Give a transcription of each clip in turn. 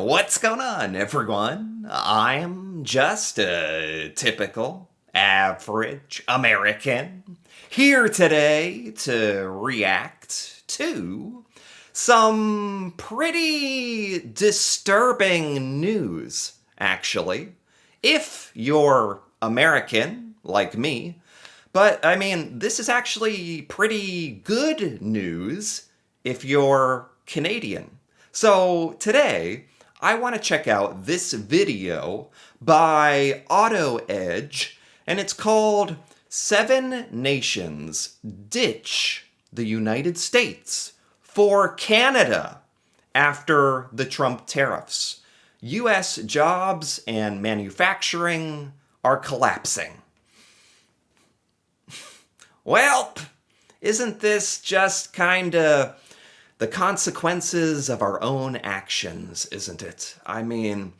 What's going on, everyone? I'm just a typical, average American here today to react to some pretty disturbing news, actually. If you're American, like me, but I mean, this is actually pretty good news if you're Canadian. So today, I want to check out this video by AutoEdge, and it's called Seven Nations Ditch the United States for Canada after the Trump tariffs. U.S. jobs and manufacturing are collapsing. Well, isn't this just kinda the consequences of our own actions, isn't it? I mean,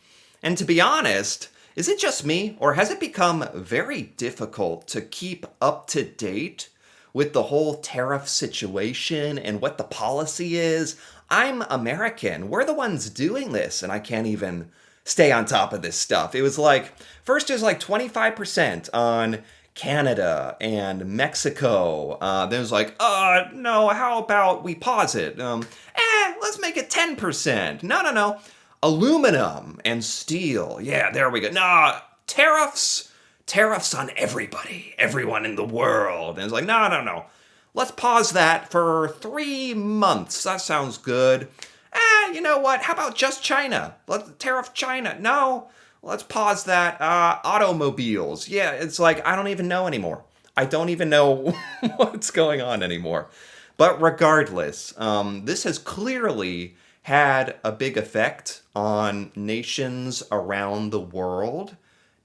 and to be honest, is it just me, or has it become very difficult to keep up to date with the whole tariff situation and what the policy is? I'm American. We're the ones doing this, and I can't even stay on top of this stuff. It was like, first it was like 25% on Canada and Mexico. Then it was like, no, how about we pause it? Let's make it 10%. No. Aluminum and steel. Yeah, there we go. Nah, tariffs on everybody, everyone in the world. And it's like, no. Let's pause that for 3 months. That sounds good. You know what? How about just China? Let's tariff China. No. Let's pause that. Automobiles. Yeah, it's like, I don't even know anymore. I don't even know what's going on anymore. But regardless, this has clearly had a big effect on nations around the world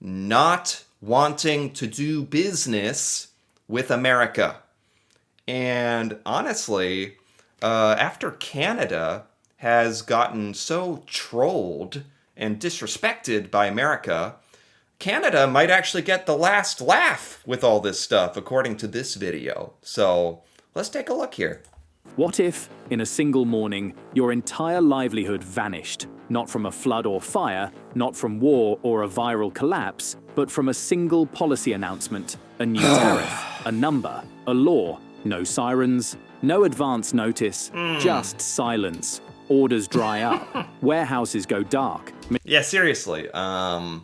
not wanting to do business with America. And honestly, after Canada has gotten so trolled and disrespected by America, Canada might actually get the last laugh with all this stuff, according to this video. So let's take a look here. What if, in a single morning, your entire livelihood vanished? Not from a flood or fire, not from war or a viral collapse, but from a single policy announcement, a new tariff, a number, a law, no sirens, no advance notice, just silence. Orders dry up, warehouses go dark. Yeah, seriously. That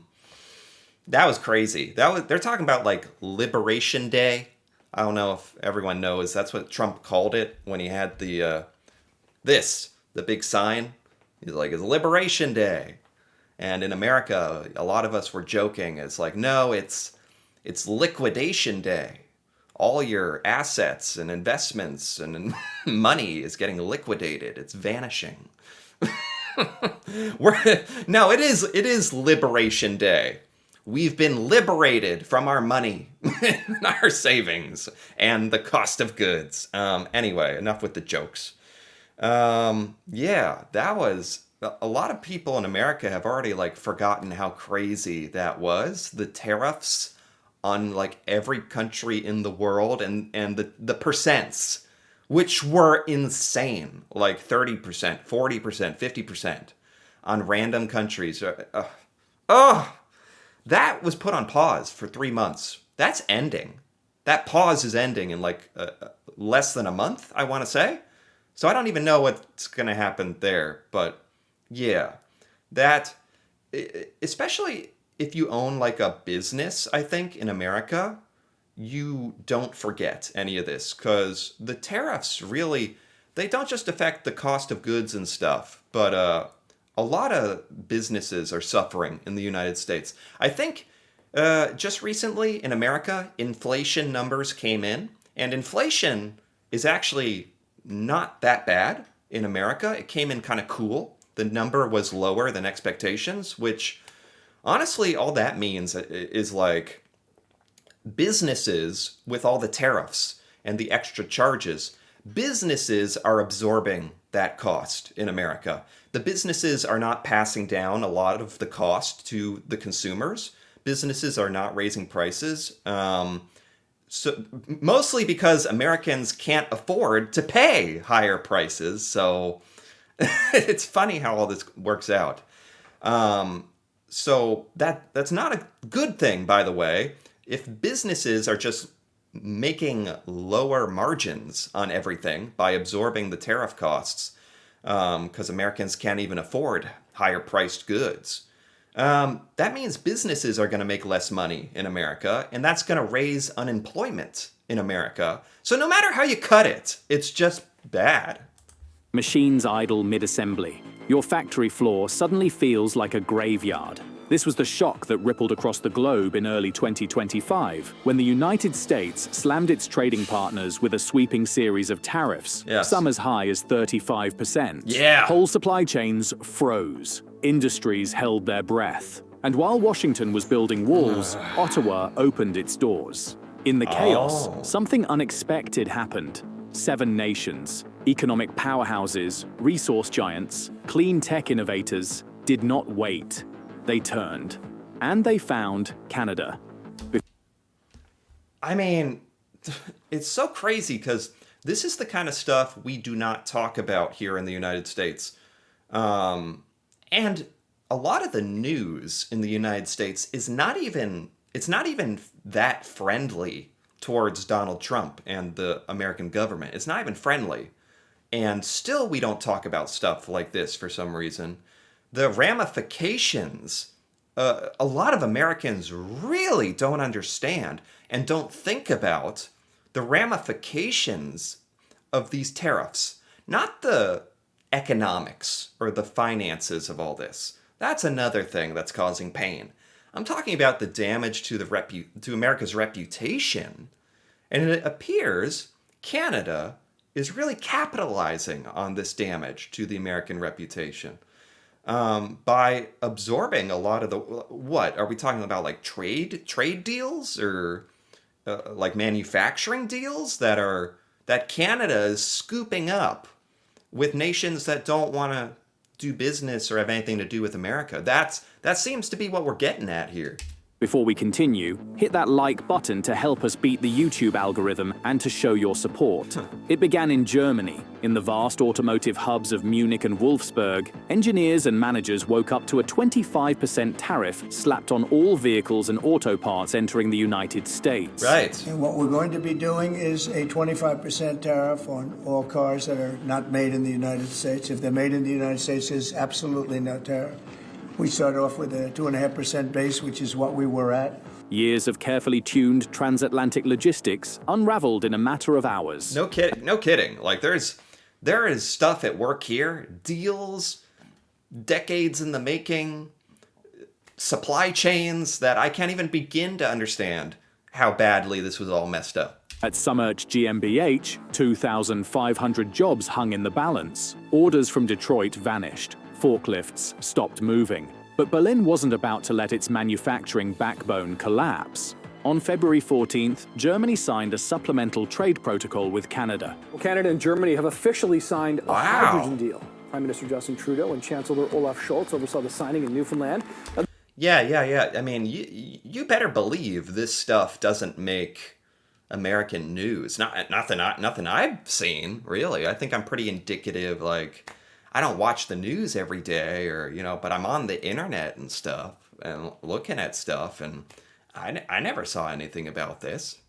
was crazy. They're talking about like Liberation Day. I don't know if everyone knows that's what Trump called it when he had the big sign. He's like, it's Liberation Day. And in America, a lot of us were joking. It's like, no, it's Liquidation Day. All your assets and investments and money is getting liquidated. It's vanishing. No, it is Liberation Day. We've been liberated from our money, our savings, and the cost of goods. Anyway, enough with the jokes. Yeah, that was... A lot of people in America have already like forgotten how crazy that was. The tariffs on like every country in the world and the percents, which were insane, like 30%, 40%, 50% on random countries. That was put on pause for 3 months. That's ending. That pause is ending in like less than a month, I want to say. So I don't even know what's going to happen there. But yeah, that, especially if you own like a business, I think, in America, you don't forget any of this, because the tariffs really, they don't just affect the cost of goods and stuff, but a lot of businesses are suffering in the United States. I think just recently in America, inflation numbers came in, and inflation is actually not that bad in America. It came in kind of cool. The number was lower than expectations, which honestly, all that means is like businesses, with all the tariffs and the extra charges, businesses are absorbing that cost in America. The businesses are not passing down a lot of the cost to the consumers. Businesses are not raising prices. So mostly because Americans can't afford to pay higher prices. So it's funny how all this works out. So that's not a good thing, by the way. If businesses are just making lower margins on everything by absorbing the tariff costs, because Americans can't even afford higher priced goods, that means businesses are going to make less money in America, and that's going to raise unemployment in America. So no matter how you cut it, it's just bad. Machines idle mid-assembly. Your factory floor suddenly feels like a graveyard. This was the shock that rippled across the globe in early 2025, when the United States slammed its trading partners with a sweeping series of tariffs, Yes. some as high as 35%. Yeah. Whole supply chains froze. Industries held their breath. And while Washington was building walls, Ottawa opened its doors. In the chaos, Oh. something unexpected happened. 7 nations, economic powerhouses, resource giants, clean tech innovators, did not wait. They turned. And they found Canada. I mean, it's so crazy because this is the kind of stuff we do not talk about here in the United States. And a lot of the news in the United States is it's not even that friendly towards Donald Trump and the American government. It's not even friendly. And still we don't talk about stuff like this for some reason. The ramifications, a lot of Americans really don't understand and don't think about the ramifications of these tariffs. Not the economics or the finances of all this. That's another thing that's causing pain. I'm talking about the damage to to America's reputation. And it appears Canada is really capitalizing on this damage to the American reputation by absorbing a lot of the, what are we talking about, like trade deals or like manufacturing deals that Canada is scooping up with nations that don't want to do business or have anything to do with America. That seems to be what we're getting at here. Before we continue, hit that like button to help us beat the YouTube algorithm and to show your support. It began in Germany. In the vast automotive hubs of Munich and Wolfsburg, engineers and managers woke up to a 25% tariff slapped on all vehicles and auto parts entering the United States. Right. And what we're going to be doing is a 25% tariff on all cars that are not made in the United States. If they're made in the United States, there's absolutely no tariff. We started off with a 2.5% base, which is what we were at. Years of carefully tuned transatlantic logistics unraveled in a matter of hours. No kidding. No kidding. Like there is stuff at work here, deals, decades in the making, supply chains that I can't even begin to understand how badly this was all messed up. At Summerch GmbH, 2,500 jobs hung in the balance. Orders from Detroit vanished. Forklifts stopped moving. But Berlin wasn't about to let its manufacturing backbone collapse. On February 14th, Germany signed a supplemental trade protocol with Canada. Well, Canada and Germany have officially signed a Wow. hydrogen deal. Prime Minister Justin Trudeau and Chancellor Olaf Scholz oversaw the signing in Newfoundland. Yeah. I mean, you better believe this stuff doesn't make American news. Nothing I've seen, really. I think I'm pretty indicative, like, I don't watch the news every day but I'm on the internet and stuff and looking at stuff, and I never saw anything about this.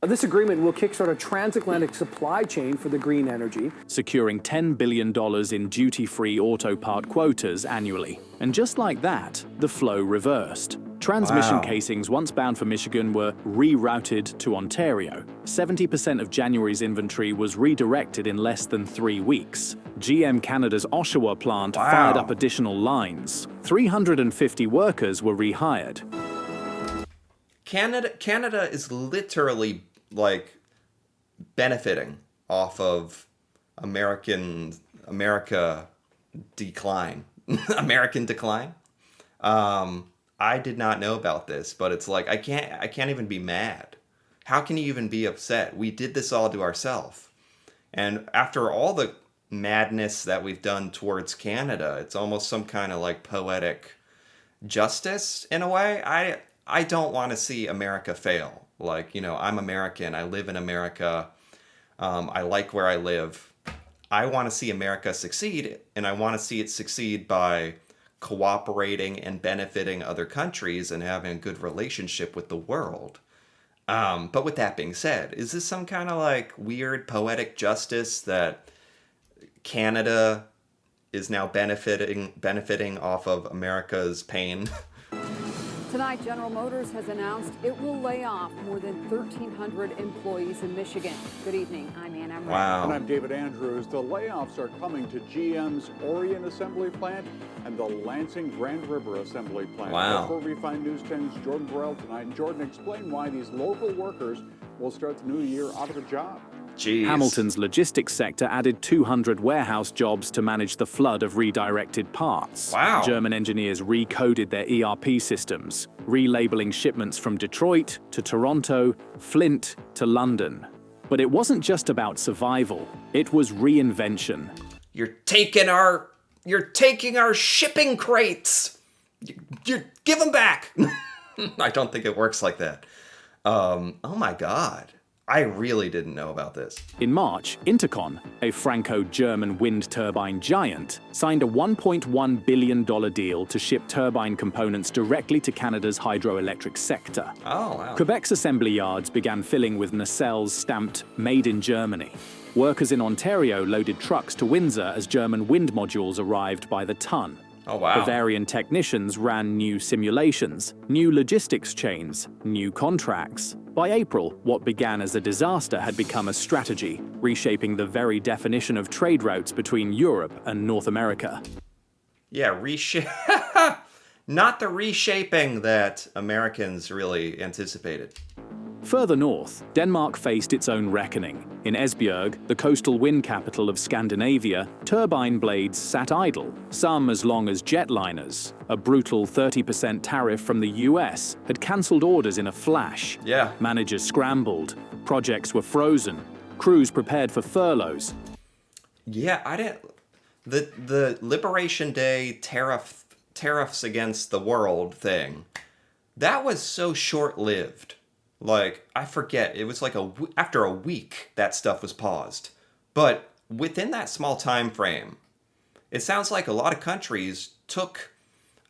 This agreement will kickstart a transatlantic supply chain for the green energy. Securing $10 billion in duty-free auto part quotas annually. And just like that, the flow reversed. Transmission Wow. casings once bound for Michigan were rerouted to Ontario. 70% of January's inventory was redirected in less than 3 weeks. GM Canada's Oshawa plant Wow. fired up additional lines. 350 workers were rehired. Canada is literally like benefiting off of America decline. American decline. I did not know about this, but it's like I can't even be mad. How can you even be upset? We did this all to ourselves. And after all the madness that we've done towards Canada, it's almost some kind of like poetic justice in a way. I don't want to see America fail. Like, I'm American. I live in America. I like where I live. I want to see America succeed, and I want to see it succeed by cooperating and benefiting other countries and having a good relationship with the world. But with that being said, is this some kind of like weird poetic justice that Canada is now benefiting off of America's pain? Tonight, General Motors has announced it will lay off more than 1,300 employees in Michigan. Good evening. I'm Ann Emmerich. Wow. And I'm David Andrews. The layoffs are coming to GM's Orion Assembly Plant and the Lansing Grand River Assembly Plant. Wow. Before we find News 10's Jordan Burrell tonight. And Jordan, explain why these local workers will start the new year out of a job. Jeez. Hamilton's logistics sector added 200 warehouse jobs to manage the flood of redirected parts. Wow. German engineers recoded their ERP systems, relabeling shipments from Detroit to Toronto, Flint to London. But it wasn't just about survival, it was reinvention. You're taking our shipping crates. You give them back. I don't think it works like that. Oh my God. I really didn't know about this. In March, Intercon, a Franco-German wind turbine giant, signed a $1.1 billion deal to ship turbine components directly to Canada's hydroelectric sector. Oh, wow. Quebec's assembly yards began filling with nacelles stamped Made in Germany. Workers in Ontario loaded trucks to Windsor as German wind modules arrived by the ton. Oh, wow. Bavarian technicians ran new simulations, new logistics chains, new contracts. By April, what began as a disaster had become a strategy, reshaping the very definition of trade routes between Europe and North America. Yeah, not the reshaping that Americans really anticipated. Further north, Denmark faced its own reckoning. In Esbjerg, the coastal wind capital of Scandinavia, turbine blades sat idle, some as long as jetliners. A brutal 30% tariff from the US had cancelled orders in a flash. Yeah. Managers scrambled, projects were frozen, crews prepared for furloughs. Yeah, I didn't. The Liberation Day tariffs against the world thing, that was so short-lived. Like, I forget, it was like after a week that stuff was paused. But within that small time frame, it sounds like a lot of countries took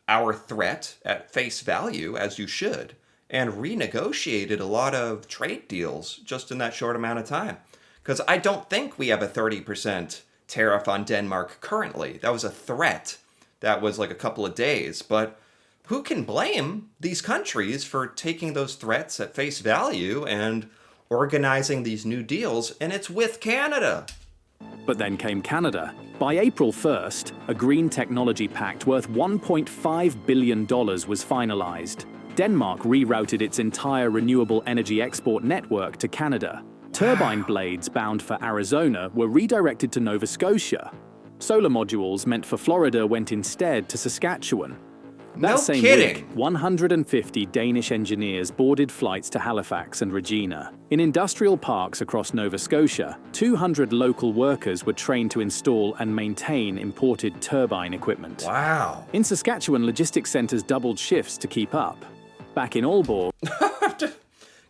our threat at face value, as you should, and renegotiated a lot of trade deals just in that short amount of time. Because I don't think we have a 30% tariff on Denmark currently. That was a threat. That was like a couple of days, but who can blame these countries for taking those threats at face value and organizing these new deals? And it's with Canada. But then came Canada. By April 1st, a green technology pact worth $1.5 billion was finalized. Denmark rerouted its entire renewable energy export network to Canada. Turbine blades bound for Arizona were redirected to Nova Scotia. Solar modules meant for Florida went instead to Saskatchewan. That No same kidding. week, 150 Danish engineers boarded flights to Halifax and Regina. In industrial parks across Nova Scotia, 200 local workers were trained to install and maintain imported turbine equipment. Wow. In Saskatchewan, logistics centers doubled shifts to keep up. Back in Aalborg,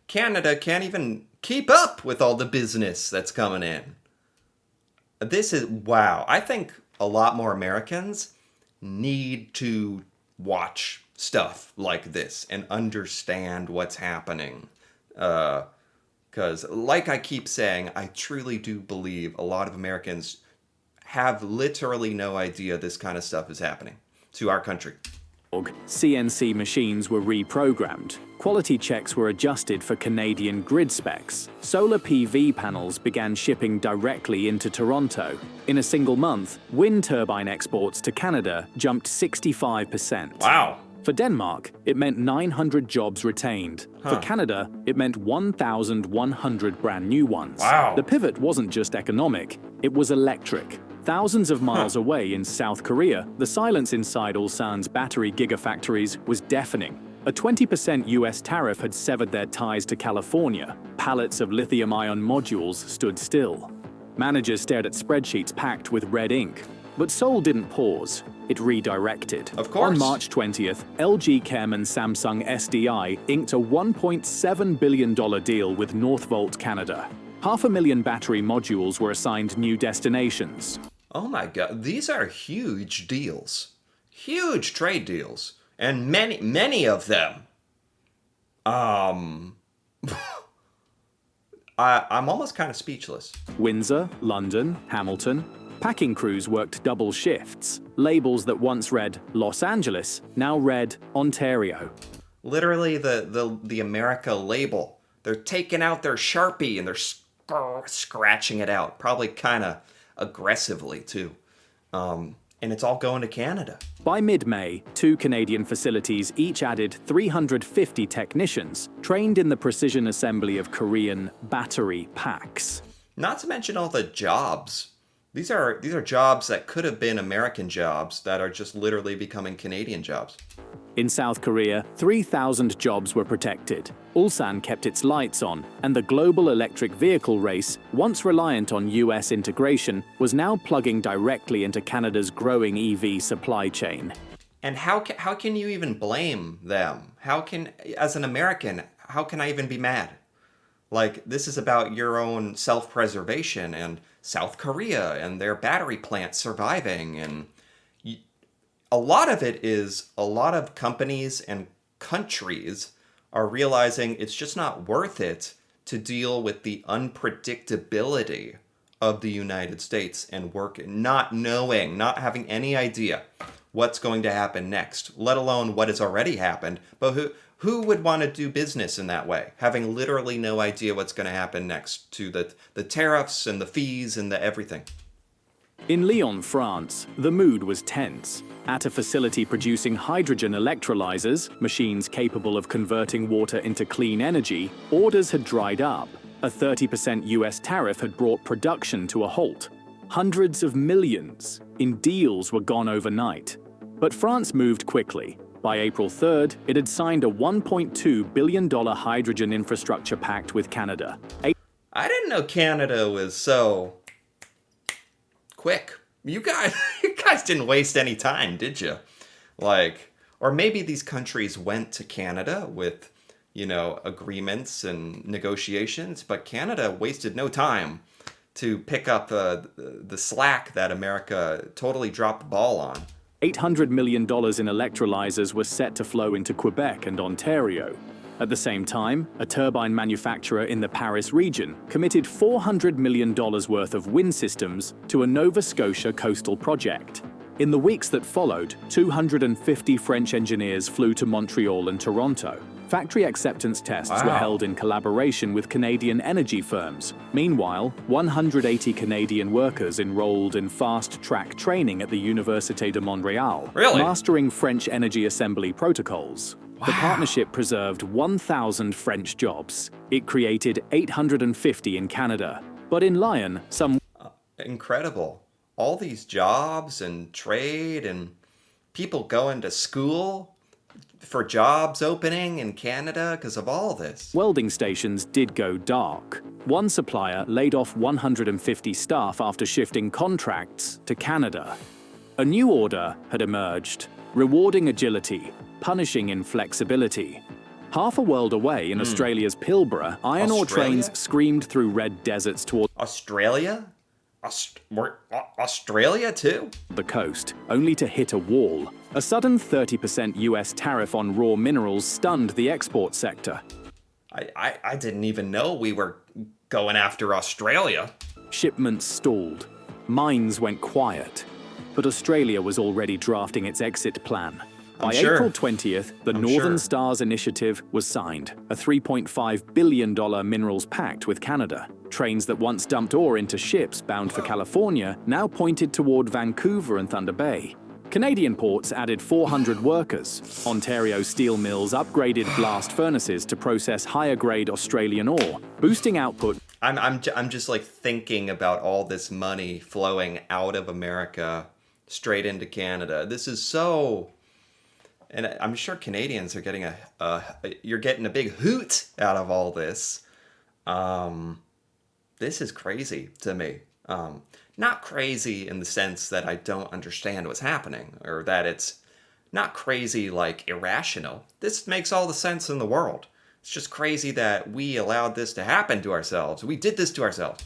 Canada can't even keep up with all the business that's coming in. This is, wow. I think a lot more Americans need to watch stuff like this and understand what's happening. Because, like I keep saying, I truly do believe a lot of Americans have literally no idea this kind of stuff is happening to our country. CNC machines were reprogrammed. Quality checks were adjusted for Canadian grid specs. Solar PV panels began shipping directly into Toronto. In a single month, wind turbine exports to Canada jumped 65%. Wow. For Denmark, it meant 900 jobs retained. For Canada, it meant 1,100 brand new ones. Wow. The pivot wasn't just economic, it was electric. Thousands of miles away in South Korea, the silence inside Ulsan's battery gigafactories was deafening. A 20% US tariff had severed their ties to California. Pallets of lithium-ion modules stood still. Managers stared at spreadsheets packed with red ink. But Seoul didn't pause. It redirected. Of course. On March 20th, LG Chem and Samsung SDI inked a $1.7 billion deal with Northvolt Canada. 500,000 battery modules were assigned new destinations. Oh my God, these are huge deals. huge trade deals, and many of them. I'm almost kind of speechless. Windsor, London, Hamilton. Packing crews worked double shifts. Labels that once read Los Angeles now read Ontario. Literally the America label. They're taking out their Sharpie and they're scratching it out, probably kind of aggressively too. And it's all going to Canada. By mid-May, 2 Canadian facilities each added 350 technicians trained in the precision assembly of Korean battery packs. Not to mention all the jobs. These are jobs that could have been American jobs that are just literally becoming Canadian jobs. In South Korea, 3,000 jobs were protected. Ulsan kept its lights on, and the global electric vehicle race, once reliant on US integration, was now plugging directly into Canada's growing EV supply chain. And how can you even blame them? As an American, how can I even be mad? Like, this is about your own self-preservation and South Korea and their battery plant surviving. And a lot of it is a lot of companies and countries are realizing it's just not worth it to deal with the unpredictability of the United States and not having any idea what's going to happen next, let alone what has already happened. But who would want to do business in that way, having literally no idea what's going to happen next to the tariffs and the fees and the everything? In Lyon, France, the mood was tense. At a facility producing hydrogen electrolyzers, machines capable of converting water into clean energy, orders had dried up. A 30% US tariff had brought production to a halt. Hundreds of millions in deals were gone overnight. But France moved quickly. By April 3rd, it had signed a $1.2 billion hydrogen infrastructure pact with Canada. I didn't know Canada was so quick. You guys didn't waste any time, did you? Or maybe these countries went to Canada with, agreements and negotiations, but Canada wasted no time to pick up the slack that America totally dropped the ball on. $800 million in electrolyzers were set to flow into Quebec and Ontario. At the same time, a turbine manufacturer in the Paris region committed $400 million worth of wind systems to a Nova Scotia coastal project. In the weeks that followed, 250 French engineers flew to Montreal and Toronto. Factory acceptance tests were held in collaboration with Canadian energy firms. Meanwhile, 180 Canadian workers enrolled in fast-track training at the Université de Montréal, mastering French energy assembly protocols. The partnership preserved 1,000 French jobs. It created 850 in Canada. But in Lyon, some... Incredible. All these jobs and trade and people going to school for jobs opening in Canada because of all this. Welding stations did go dark. One supplier laid off 150 staff after shifting contracts to Canada. A new order had emerged, rewarding agility, punishing inflexibility. Half a world away in Australia's Pilbara, iron ore trains screamed through red deserts toward Australia? Australia too? the coast, only to hit a wall. A sudden 30% US tariff on raw minerals stunned the export sector. I didn't even know we were going after Australia. Shipments stalled. Mines went quiet. But Australia was already drafting its exit plan. By April 20th, the Northern Stars Initiative was signed, a $3.5 billion minerals pact with Canada. Trains that once dumped ore into ships bound for California now pointed toward Vancouver and Thunder Bay. Canadian ports added 400 workers. Ontario steel mills upgraded blast furnaces to process higher-grade Australian ore, boosting output. I'm just thinking about all this money flowing out of America straight into Canada. This is so... And I'm sure Canadians are getting you're getting a big hoot out of all this. This is crazy to me. Not crazy in the sense that I don't understand what's happening, or that it's not crazy like irrational. This makes all the sense in the world. It's just crazy that we allowed this to happen to ourselves. We did this to ourselves.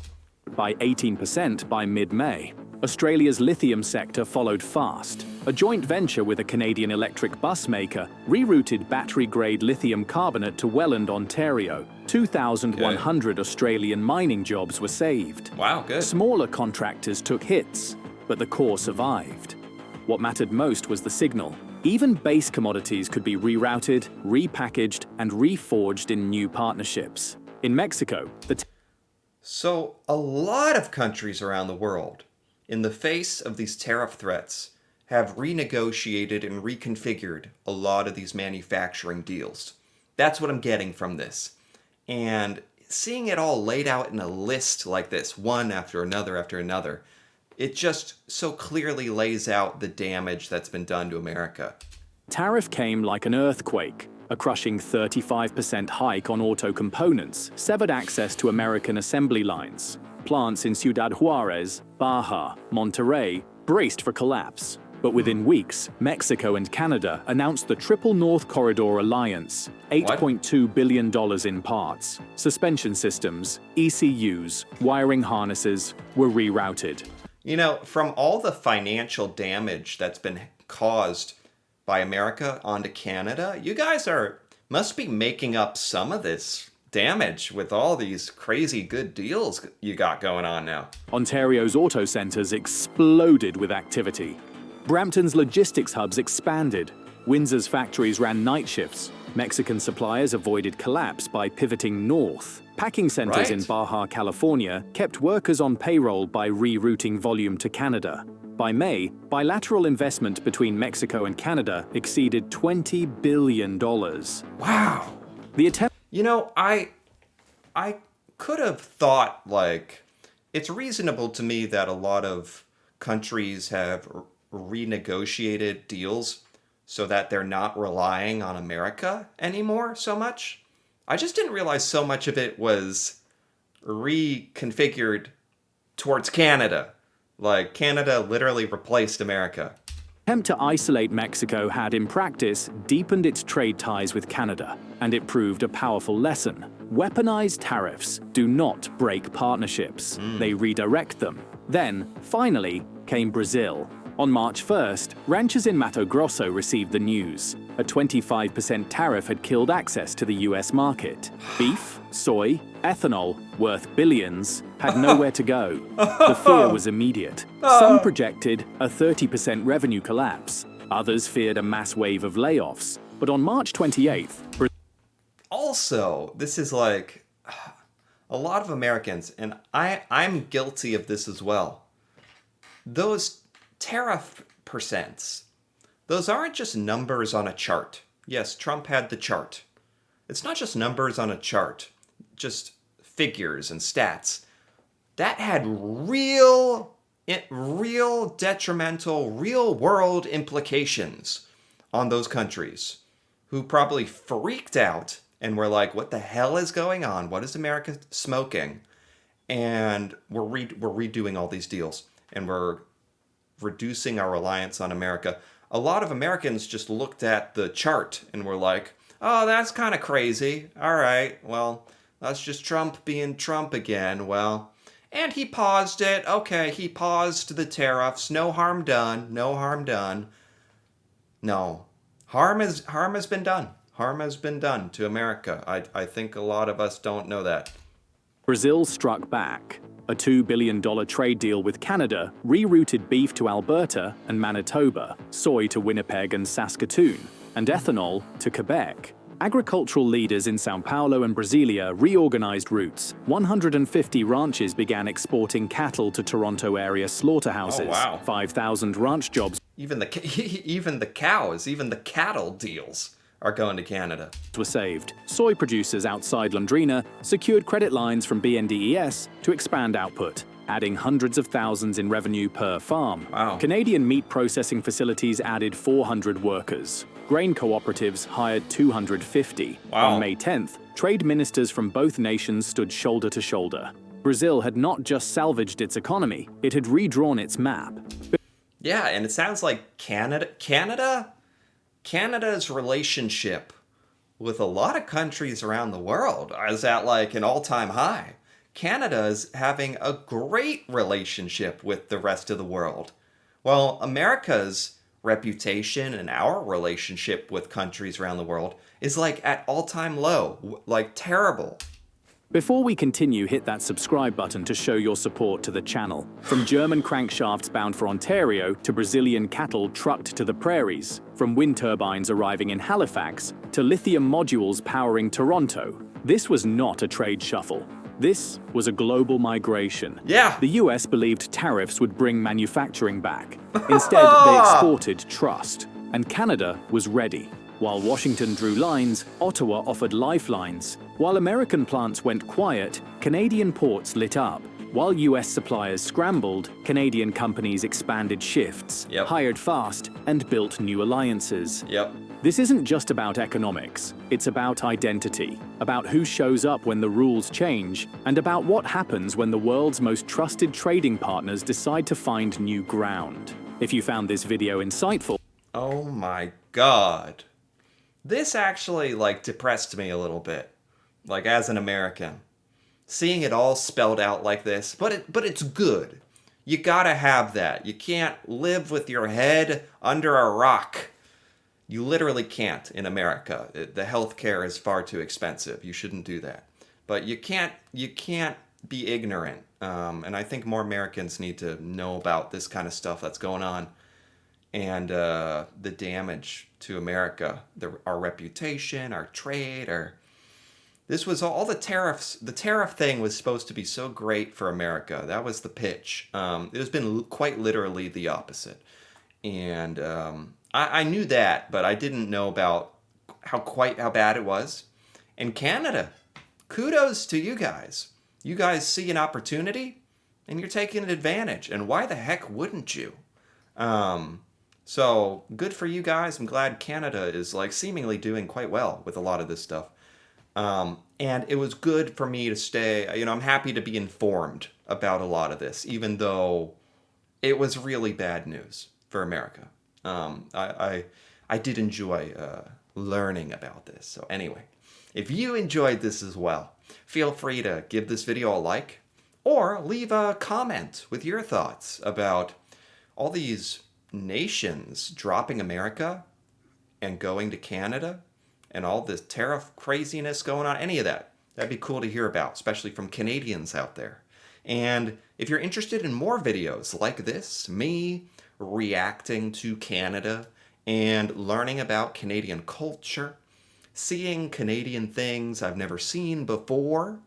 By 18% by mid-May. Australia's lithium sector followed fast. A joint venture with a Canadian electric bus maker rerouted battery-grade lithium carbonate to Welland, Ontario. 2,100 Australian mining jobs were saved. Wow, good. Smaller contractors took hits, but the core survived. What mattered most was the signal. Even base commodities could be rerouted, repackaged, and reforged in new partnerships. In Mexico, So, a lot of countries around the world, in the face of these tariff threats, have renegotiated and reconfigured a lot of these manufacturing deals. That's what I'm getting from this. And seeing it all laid out in a list like this, one after another, it just so clearly lays out the damage that's been done to America. tariff came like an earthquake. A crushing 35% hike on auto components severed access to American assembly lines. Plants in Ciudad Juarez, Baja, Monterrey braced for collapse. But within weeks, Mexico and Canada announced the Triple North Corridor Alliance, $8.2 billion in parts. Suspension systems, ECUs, wiring harnesses were rerouted. You know, from all the financial damage that's been caused by America onto Canada, you guys must be making up some of this damage with all these crazy good deals you got going on now. Ontario's auto centres exploded with activity. Brampton's logistics hubs expanded. Windsor's factories ran night shifts. Mexican suppliers avoided collapse by pivoting north. Packing centres in Baja California kept workers on payroll by rerouting volume to Canada. By May, bilateral investment between Mexico and Canada exceeded $20 billion. Wow. The attempt You know, I could have thought, like, it's reasonable to me that a lot of countries have renegotiated deals so that they're not relying on America anymore so much. I just didn't realize so much of it was reconfigured towards Canada. Like, Canada literally replaced America. to isolate Mexico had, in practice, deepened its trade ties with Canada, and it proved a powerful lesson. Weaponized tariffs do not break partnerships, they redirect them. Then, finally, came Brazil. On March 1st, ranchers in Mato Grosso received the news. A 25% tariff had killed access to the US market. Beef, soy, ethanol, worth billions, had nowhere to go. The fear was immediate. Some projected a 30% revenue collapse. Others feared a mass wave of layoffs. But on March 28th, Also, this is like a lot of Americans, and I'm guilty of this as well. Those tariff percents, those aren't just numbers on a chart. Yes, Trump had the chart. It's not just numbers on a chart, just figures and stats. That had real detrimental, real world implications on those countries who probably freaked out and were like, what the hell is going on? What is America smoking? And we're redoing all these deals, and we're reducing our reliance on America. A lot of Americans just looked at the chart and were like, oh, that's kind of crazy. All right, well, that's just Trump being Trump again. Well, and he paused it. Okay, he paused the tariffs. No harm done. No harm done. No, harm has been done. Harm has been done to America. I think a lot of us don't know that. Brazil struck back. A $2 billion trade deal with Canada rerouted beef to Alberta and Manitoba, soy to Winnipeg and Saskatoon, and ethanol to Quebec. Agricultural leaders in Sao Paulo and Brasilia reorganized routes. 150 ranches began exporting cattle to Toronto area slaughterhouses. Oh, wow. 5,000 ranch jobs Even the cows, even the cattle deals are going to Canada. were saved. Soy producers outside Londrina secured credit lines from BNDES to expand output, adding hundreds of thousands in revenue per farm. Wow. Canadian meat processing facilities added 400 workers. Grain cooperatives hired 250. Wow. On May 10th, trade ministers from both nations stood shoulder to shoulder. Brazil had not just salvaged its economy, it had redrawn its map. Yeah, and it sounds like Canada's relationship with a lot of countries around the world is at like an all-time high. Canada is having a great relationship with the rest of the world, while America's reputation and our relationship with countries around the world is like at all-time low, like terrible. Before we continue, hit that subscribe button to show your support to the channel. From German crankshafts bound for Ontario to Brazilian cattle trucked to the prairies, from wind turbines arriving in Halifax to lithium modules powering Toronto, this was not a trade shuffle. This was a global migration. Yeah. The US believed tariffs would bring manufacturing back. Instead, they exported trust. And Canada was ready. While Washington drew lines, Ottawa offered lifelines. While American plants went quiet, Canadian ports lit up. While US suppliers scrambled, Canadian companies expanded shifts, hired fast, and built new alliances. This isn't just about economics. It's about identity, about who shows up when the rules change, and about what happens when the world's most trusted trading partners decide to find new ground. If you found this video insightful... Oh my God. This actually, like, depressed me a little bit, like, as an American. Seeing it all spelled out like this, but it's good. You gotta have that. You can't live with your head under a rock. You literally can't in America. The healthcare is far too expensive. You shouldn't do that. But you can't be ignorant. And I think more Americans need to know about this kind of stuff that's going on. And the damage to America, our reputation, our trade, this was all the tariffs. The tariff thing was supposed to be so great for America. That was the pitch. It has been quite literally the opposite. And I knew that, but I didn't know about how bad it was. And Canada, kudos to you guys. You guys see an opportunity, and you're taking advantage. And why the heck wouldn't you? So good for you guys. I'm glad Canada is like seemingly doing quite well with a lot of this stuff. And it was good for me to stay, I'm happy to be informed about a lot of this, even though it was really bad news for America. I did enjoy learning about this. So anyway, if you enjoyed this as well, feel free to give this video a like or leave a comment with your thoughts about all these nations dropping America and going to Canada and all this tariff craziness going on, any of that. That'd be cool to hear about, especially from Canadians out there. And if you're interested in more videos like this, me reacting to Canada and learning about Canadian culture, seeing Canadian things I've never seen before,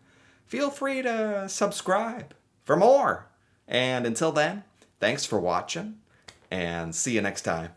feel free to subscribe for more. And until then, thanks for watching, and see you next time.